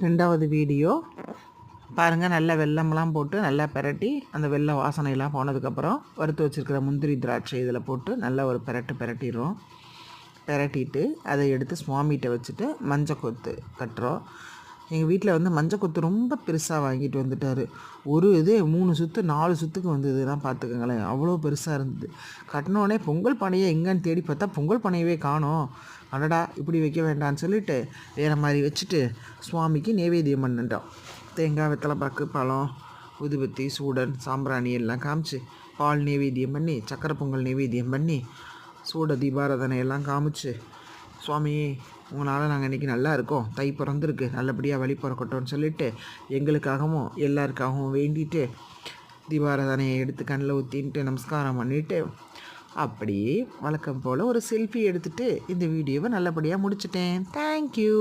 ரெண்டாவது வீடியோ பாருங்கள். நல்லா வெல்லம்லாம் போட்டு நல்லா பெரட்டி அந்த வெல்லம் வாசனையெல்லாம் போனதுக்கப்புறம் வறுத்து வச்சுருக்கிற முந்திரி திராட்சை இதில் போட்டு நல்லா ஒரு பெரட்டிடுறோம். பெரட்டிட்டு அதை எடுத்து சுவாமிகிட்ட வச்சுட்டு மஞ்சள் கொத்து கட்டுறோம். எங்கள் வீட்டில் வந்து மஞ்சள் கொத்து ரொம்ப பெருசாக வாங்கிட்டு வந்துட்டார். ஒரு இதே 3 சுற்று 4 சுற்றுக்கு வந்ததுன்னா பார்த்துக்கங்களேன், அவ்வளோ பெருசாக இருந்தது. கட்டினோடனே பொங்கல் பானையை எங்கேன்னு தேடி பார்த்தா பொங்கல் பானையவே காணோம். அடடா இப்படி வைக்க வேண்டான்னு சொல்லிவிட்டு வேறு மாதிரி வச்சுட்டு சுவாமிக்கு நைவேத்தியம் பண்ணிட்டோம். தேங்காய், வெத்தலைப்பாக்கு, பழம், ஊதுபத்தி, சூடன், சாம்பிராணி எல்லாம் காமிச்சு பால் நைவேத்தியம் பண்ணி சக்கரை பொங்கல் நைவேத்தியம் பண்ணி சூட தீபாராதனை எல்லாம் காமிச்சு, சுவாமி உங்களால் நாங்கள் இன்றைக்கி நல்லா இருக்கோம், தை பிறந்திருக்கு, நல்லபடியாக வழி பிறக்கட்டும்னு சொல்லிவிட்டு எங்களுக்காகவும் எல்லாருக்காகவும் வேண்டிட்டு தீபாராதனையை எடுத்து கண்ணில் ஊற்றின்ட்டு நமஸ்காரம் பண்ணிவிட்டு அப்படியே வழக்கம் போல் ஒரு செல்ஃபி எடுத்துகிட்டு இந்த வீடியோவை நல்லபடியாக முடிச்சிட்டேன். தேங்க்யூ.